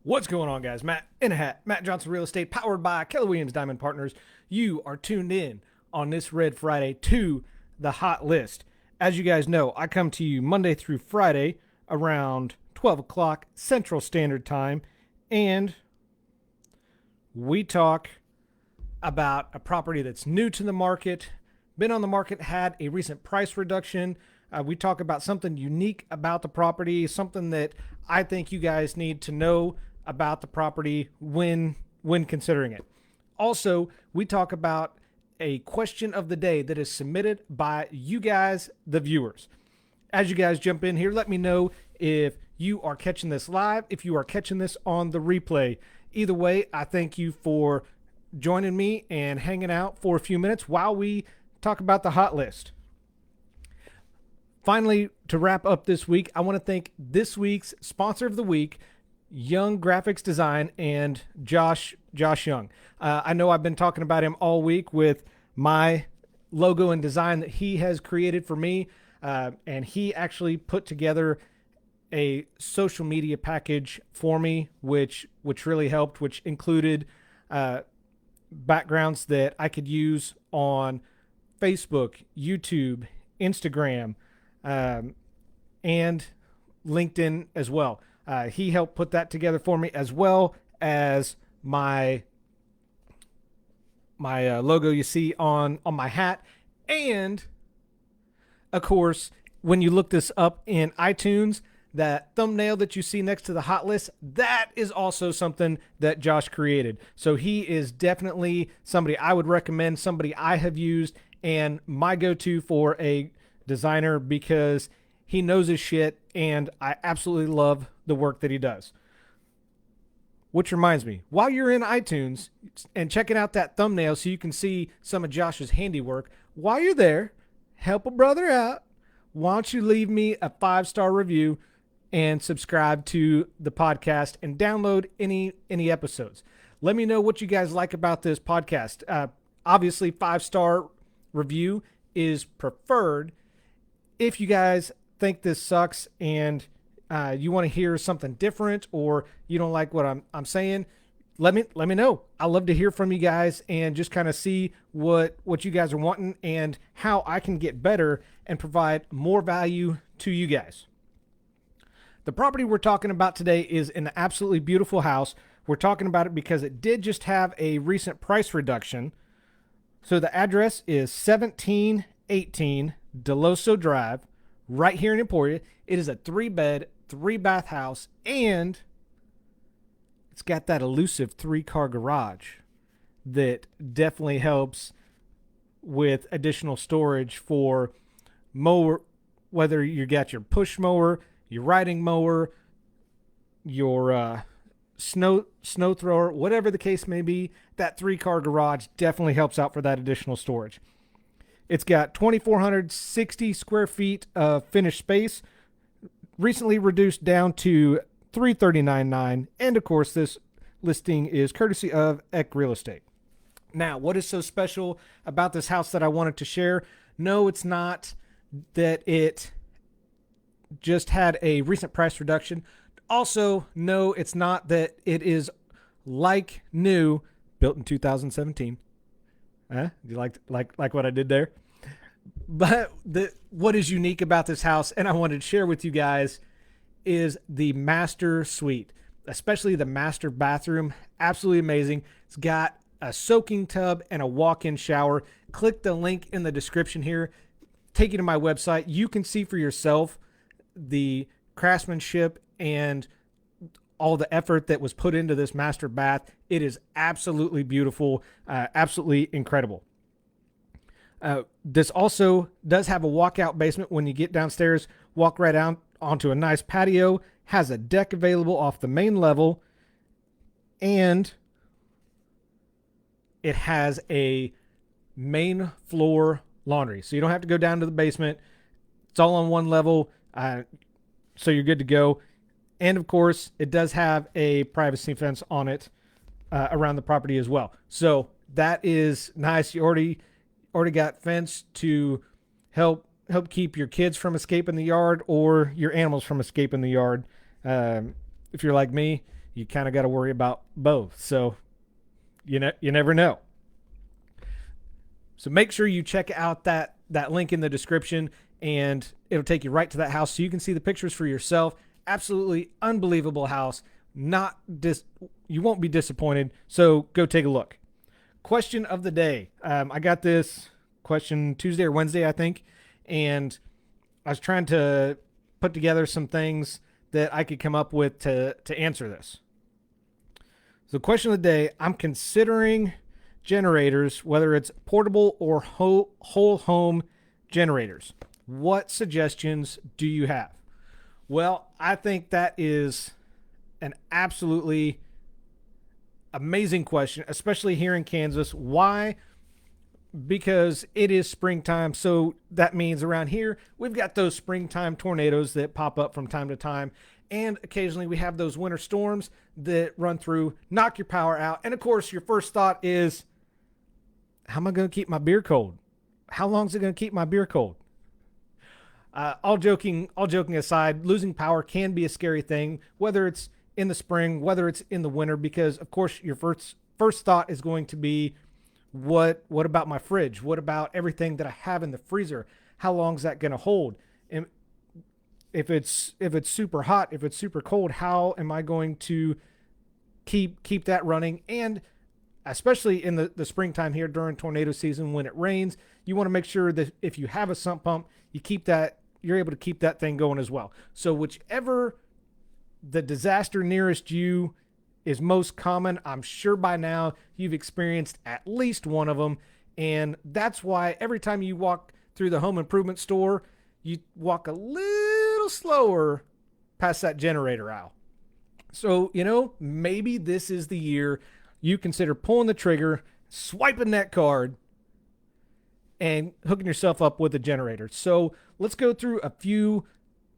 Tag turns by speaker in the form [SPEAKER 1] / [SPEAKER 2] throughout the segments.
[SPEAKER 1] What's going on, guys? Matt in a hat. Matt Johnson Real Estate, powered by Keller Williams Diamond Partners. You are tuned in on this Red Friday to the Hot List. As you guys know, I come to you Monday through Friday around 12 o'clock Central Standard Time, and we talk about a property that's new to the market, been on the market, had a recent price reduction. We talk about something unique about the property, something that I think you guys need to know about the property when considering it. Also, we talk about a question of the day that is submitted by you guys, the viewers. As you guys jump in here, let me know if you are catching this live, if you are catching this on the replay. Either way, I thank you for joining me and hanging out for a few minutes while we talk about the hot list. Finally, to wrap up this week, I want to thank this week's sponsor of the week, Young Graphics Design, and Josh Young. I know I've been talking about him all week with my logo and design that he has created for me, and he actually put together a social media package for me, which really helped, which included backgrounds that I could use on Facebook, YouTube, Instagram, and LinkedIn as well. He helped put that together for me, as well as my logo you see on my hat. And of course, when you look this up in iTunes, that thumbnail that you see next to the hot list, that is also something that Josh created. So he is definitely somebody I would recommend, somebody I have used, and my go-to for a designer, because he knows his shit and I absolutely love the work that he does. Which reminds me, while you're in iTunes and checking out that thumbnail so you can see some of Josh's handiwork, while you're there, help a brother out. Why don't you leave me a 5-star review and subscribe to the podcast and download any episodes. Let me know what you guys like about this podcast. Obviously, 5-star review is preferred. If you guys think this sucks and you want to hear something different, or you don't like what I'm saying, let me know. I love to hear from you guys and just kind of see what you guys are wanting and how I can get better and provide more value to you guys. The property we're talking about today is an absolutely beautiful house. We're talking about it because it did just have a recent price reduction. So the address is 1718 Deloso Drive, right here in Emporia. It is a 3-bed, 3-bath house, and it's got that elusive 3-car garage that definitely helps with additional storage for mower, whether you got your push mower, your riding mower, your snow thrower, whatever the case may be. That 3-car garage definitely helps out for that additional storage. It's got 2,460 square feet of finished space, recently reduced down to $339,900. And of course, this listing is courtesy of EC Real Estate. Now, what is so special about this house that I wanted to share? No, it's not that it just had a recent price reduction. Also, no, it's not that it is like new, built in 2017. Do you like what I did there? But what is unique about this house, and I wanted to share with you guys, is the master suite, especially the master bathroom. Absolutely amazing. It's got a soaking tub and a walk-in shower. Click the link in the description here. Take you to my website. You can see for yourself the craftsmanship and all the effort that was put into this master bath. It is absolutely beautiful, absolutely incredible. This also does have a walkout basement. When you get downstairs, walk right out onto a nice patio, has a deck available off the main level, and it has a main floor laundry. So you don't have to go down to the basement. It's all on one level, so you're good to go. And of course, it does have a privacy fence on it around the property as well. So that is nice. You already got fence to help keep your kids from escaping the yard or your animals from escaping the yard. If you're like me, you kind of got to worry about both. So you never know. So make sure you check out that link in the description, and it'll take you right to that house so you can see the pictures for yourself. Absolutely unbelievable house. You won't be disappointed. So go take a look. Question of the day. I got this question Tuesday or Wednesday, I think, and I was trying to put together some things that I could come up with to answer this. So question of the day, I'm considering generators, whether it's portable or whole home generators. What suggestions do you have? Well, I think that is an absolutely amazing question, especially here in Kansas. Why? Because it is springtime, so that means around here we've got those springtime tornadoes that pop up from time to time, and occasionally we have those winter storms that run through, knock your power out, and of course your first thought is, how am I going to keep my beer cold? How long is it going to keep my beer cold? All joking aside, losing power can be a scary thing, whether it's in the spring, whether it's in the winter, because of course your first thought is going to be, what about my fridge? What about everything that I have in the freezer? How long is that going to hold? And if it's super hot, if it's super cold, how am I going to keep that running? And especially in the springtime here during tornado season, when it rains, you want to make sure that if you have a sump pump, you're able to keep that thing going as well. So whichever the disaster nearest you is most common, I'm sure by now you've experienced at least one of them. And that's why every time you walk through the home improvement store, you walk a little slower past that generator aisle. So, maybe this is the year you consider pulling the trigger, swiping that card, and hooking yourself up with a generator. So let's go through a few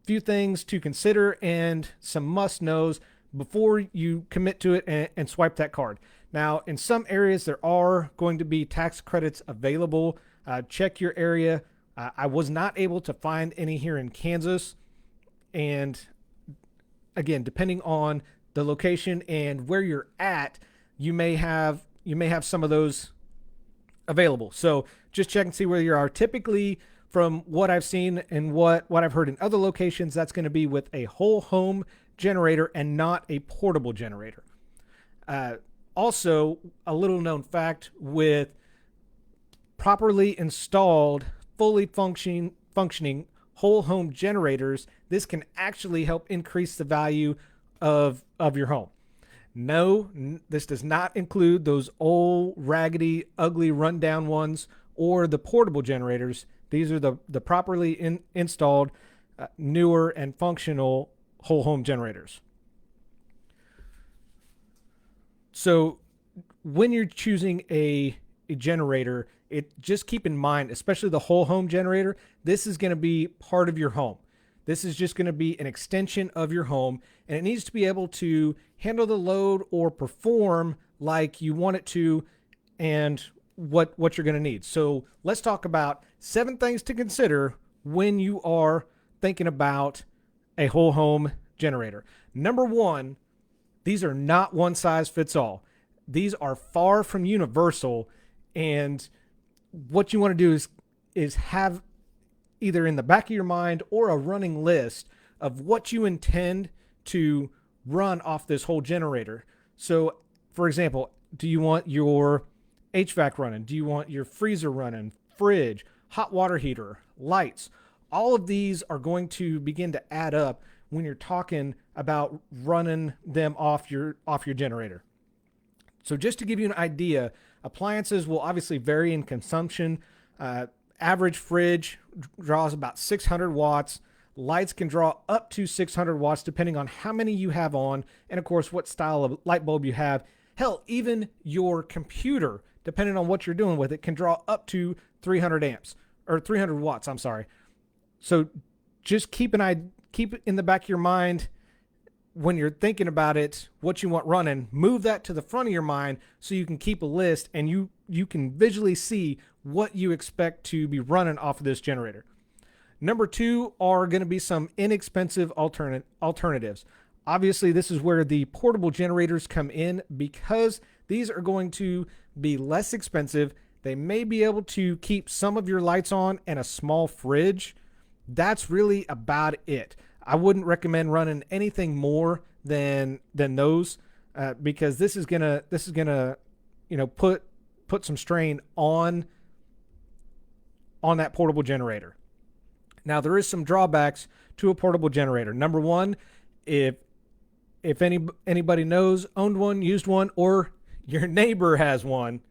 [SPEAKER 1] things to consider and some must-knows before you commit to it and swipe that card. Now, in some areas, there are going to be tax credits available. Check your area. I was not able to find any here in Kansas. And again, depending on the location and where you're at, you may have some of those available. So just check and see where you are. Typically, from what I've seen and what I've heard in other locations, that's going to be with a whole home generator and not a portable generator. Also, a little known fact, with properly installed, fully functioning whole home generators, this can actually help increase the value of your home. No, this does not include those old, raggedy, ugly, rundown ones or the portable generators. These are the properly installed, newer and functional whole home generators. So when you're choosing a generator, just keep in mind, especially the whole home generator, this is going to be part of your home. This is just going to be an extension of your home, and it needs to be able to handle the load or perform like you want it to, and what you're going to need. So let's talk about 7 things to consider when you are thinking about a whole home generator. Number 1, these are not one size fits all. These are far from universal, and what you want to do is have either in the back of your mind or a running list of what you intend to run off this whole generator. So, for example, do you want your HVAC running? Do you want your freezer running, fridge, hot water heater, lights? All of these are going to begin to add up when you're talking about running them off your generator. So just to give you an idea, appliances will obviously vary in consumption. Average fridge draws about 600 watts. Lights can draw up to 600 watts depending on how many you have on, and of course what style of light bulb you have. Hell, even your computer, depending on what you're doing with it, can draw up to 300 amps or 300 watts. I'm sorry. So just keep it in the back of your mind when you're thinking about it, what you want running. Move that to the front of your mind so you can keep a list and you can visually see what you expect to be running off of this generator. Number 2 are going to be some inexpensive alternatives. Obviously, this is where the portable generators come in because these are going to be less expensive. They may be able to keep some of your lights on and a small fridge. That's really about it. I wouldn't recommend running anything more than those because this is gonna put some strain on that portable generator. Now there is some drawbacks to a portable generator. Number one, if anybody knows, owned one, used one, or your neighbor has one,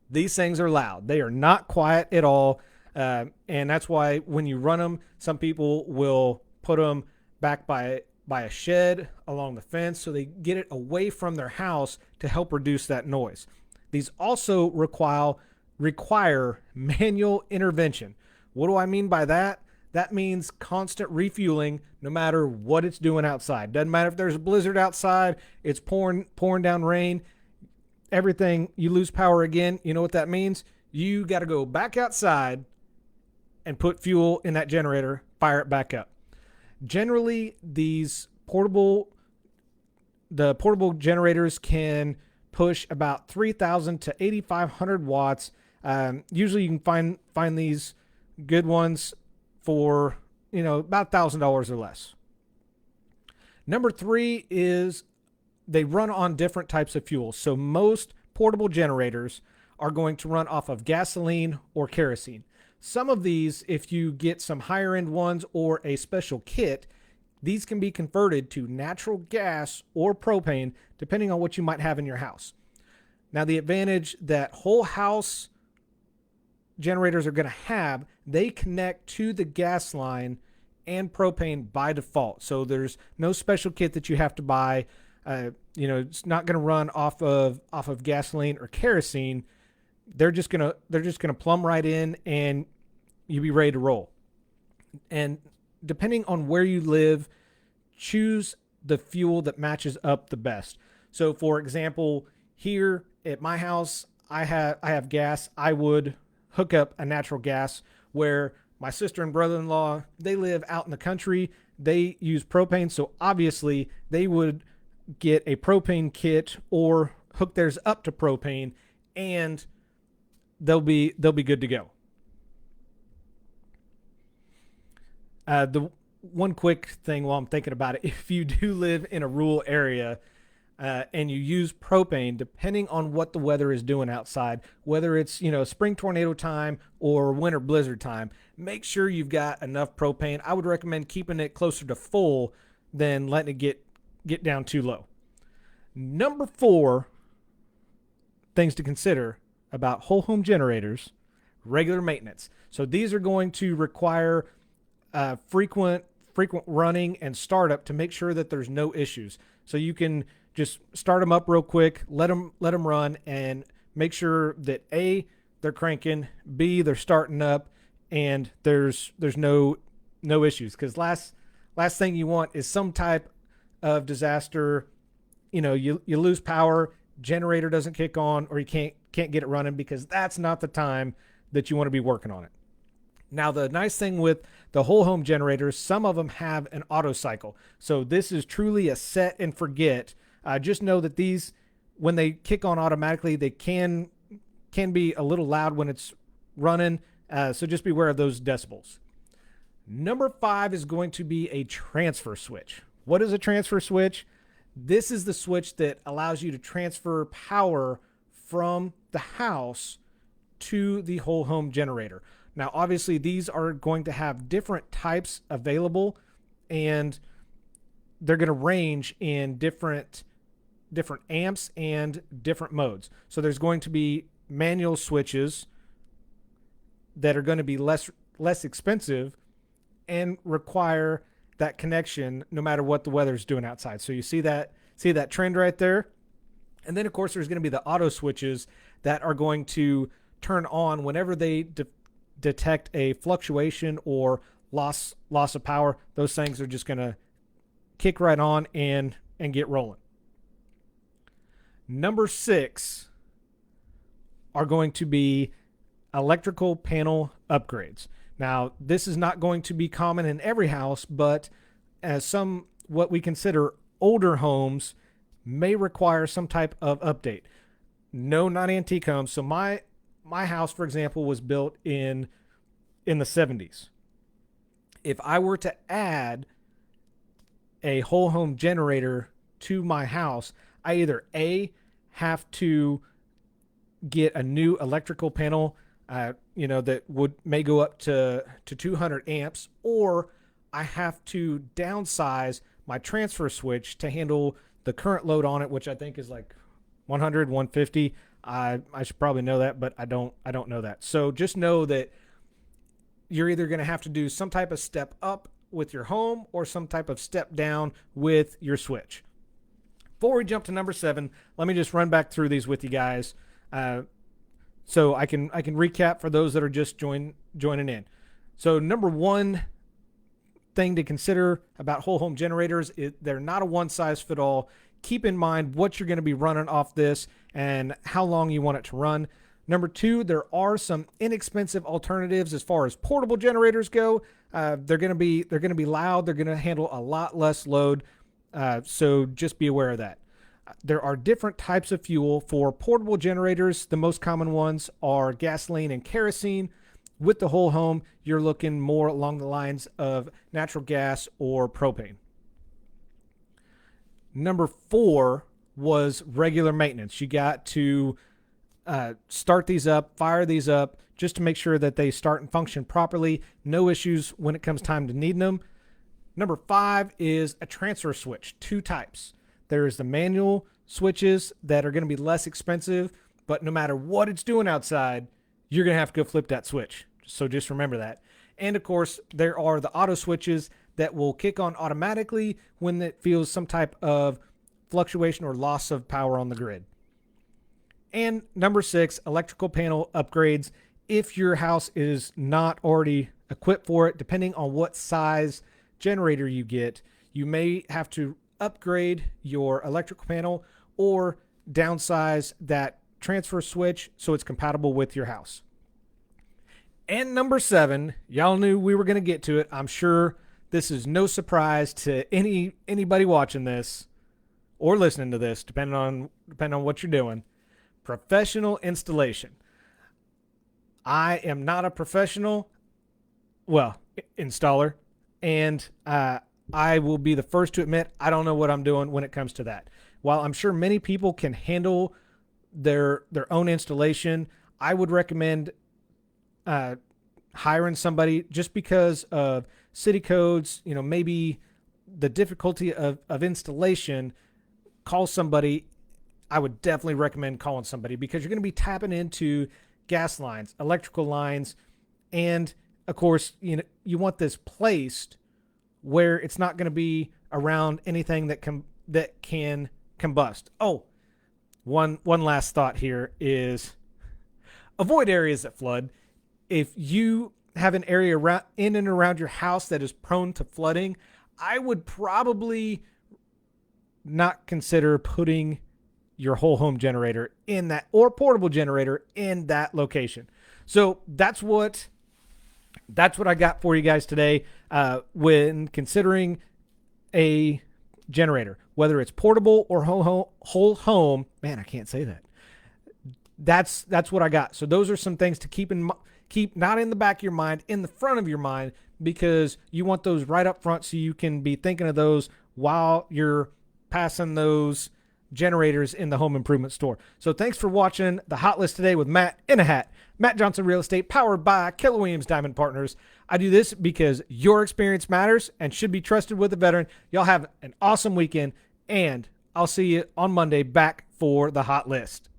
[SPEAKER 1] these things are loud. They are not quiet at all. And that's why when you run them, some people will put them back by a shed along the fence so they get it away from their house to help reduce that noise. These also require manual intervention. What do I mean by that? That means constant refueling no matter what it's doing outside. Doesn't matter if there's a blizzard outside, it's pouring down rain, everything, you lose power again. You know what that means? You got to go back outside and put fuel in that generator, fire it back up. Generally, the portable generators can push about 3,000 to 8,500 watts. Usually you can find these good ones for, about $1,000 or less. Number 3 is they run on different types of fuel. So most portable generators are going to run off of gasoline or kerosene. Some of these, if you get some higher end ones or a special kit, these can be converted to natural gas or propane, depending on what you might have in your house. Now, the advantage that whole house generators are going to have, they connect to the gas line and propane by default. So there's no special kit that you have to buy. It's not going to run off of gasoline or kerosene. They're just gonna plumb right in and you'll be ready to roll. And depending on where you live, choose the fuel that matches up the best. So for example, here at my house, I have gas. I would hook up a natural gas. Where my sister and brother-in-law, they live out in the country. They use propane, so obviously they would get a propane kit or hook theirs up to propane, and they'll be good to go. The one quick thing while I'm thinking about it, if you do live in a rural area and you use propane, depending on what the weather is doing outside, whether it's spring tornado time or winter blizzard time, make sure you've got enough propane. I would recommend keeping it closer to full than letting it get down too low. Number 4 things to consider about whole home generators: regular maintenance. So these are going to require frequent running and startup to make sure that there's no issues. So you can just start them up real quick, let them run, and make sure that A, they're cranking, B, they're starting up, and there's no issues. Because last thing you want is some type of disaster. You lose power, generator doesn't kick on, or you can't get it running, because that's not the time that you want to be working on it. Now, the nice thing with the whole home generators, some of them have an auto cycle. So this is truly a set and forget. Just know that these, when they kick on automatically, they can be a little loud when it's running. So just beware of those decibels. Number 5 is going to be a transfer switch. What is a transfer switch? This is the switch that allows you to transfer power from the house to the whole home generator. Now, obviously, these are going to have different types available, and they're going to range in different amps and different modes. So there's going to be manual switches that are going to be less expensive and require that connection no matter what the weather's doing outside. So you see that trend right there? And then, of course, there's going to be the auto switches that are going to turn on whenever they detect a fluctuation or loss of power. Those things are just going to kick right on and get rolling. Number 6 are going to be electrical panel upgrades. Now, this is not going to be common in every house, but as what we consider older homes may require some type of update. No, not antique homes. So my house, for example, was built in the 70s. If I were to add a whole home generator to my house, I either have to get a new electrical panel, that may go up to 200 amps, or I have to downsize my transfer switch to handle the current load on it, which I think is like 100, 150. I should probably know that, but I don't know that. So just know that you're either going to have to do some type of step up with your home or some type of step down with your switch. Before we jump to number 7, let me just run back through these with you guys, so I can recap for those that are just joining in. So number 1 thing to consider about whole home generators is they're not a one-size-fit-all. Keep in mind what you're going to be running off this and how long you want it to run. Number 2, there are some inexpensive alternatives as far as portable generators go. They're going to be loud. They're going to handle a lot less load. So just be aware of that. There are different types of fuel for portable generators. The most common ones are gasoline and kerosene. With the whole home, you're looking more along the lines of natural gas or propane. Number 4 was regular maintenance. You got to start these up, fire these up, just to make sure that they start and function properly. No issues when it comes time to needing them. Number 5 is a transfer switch. 2 types. There's the manual switches that are going to be less expensive, but no matter what it's doing outside, you're going to have to go flip that switch. So just remember that. And of course, there are the auto switches that will kick on automatically when it feels some type of fluctuation or loss of power on the grid. And number 6, electrical panel upgrades. If your house is not already equipped for it, depending on what size generator you get, you may have to upgrade your electrical panel or downsize that transfer switch so it's compatible with your house. And number 7, y'all knew we were going to get to it. I'm sure this is no surprise to anybody watching this or listening to this, depending on what you're doing. Professional installation. I am not a professional, installer, and I will be the first to admit I don't know what I'm doing when it comes to that. While I'm sure many people can handle their own installation, I would recommend hiring somebody just because of city codes, maybe the difficulty of installation. Call somebody. I would definitely recommend calling somebody because you're going to be tapping into gas lines, electrical lines, and of course, you want this placed where it's not going to be around anything that can combust. Oh, one last thought here is avoid areas that flood. If you have an area in and around your house that is prone to flooding, I would probably not consider putting your whole home generator in that, or portable generator in that location. So that's what I got for you guys today when considering a generator, whether it's portable or whole home. Man, I can't say that. That's what I got. So those are some things to keep not in the back of your mind, in the front of your mind, because you want those right up front so you can be thinking of those while you're passing those generators in the home improvement store. So thanks for watching the Hot List today with Matt in a Hat. Matt Johnson Real Estate, powered by Keller Williams Diamond Partners. I do this because your experience matters and should be trusted with a veteran. Y'all have an awesome weekend, and I'll see you on Monday back for the Hot List.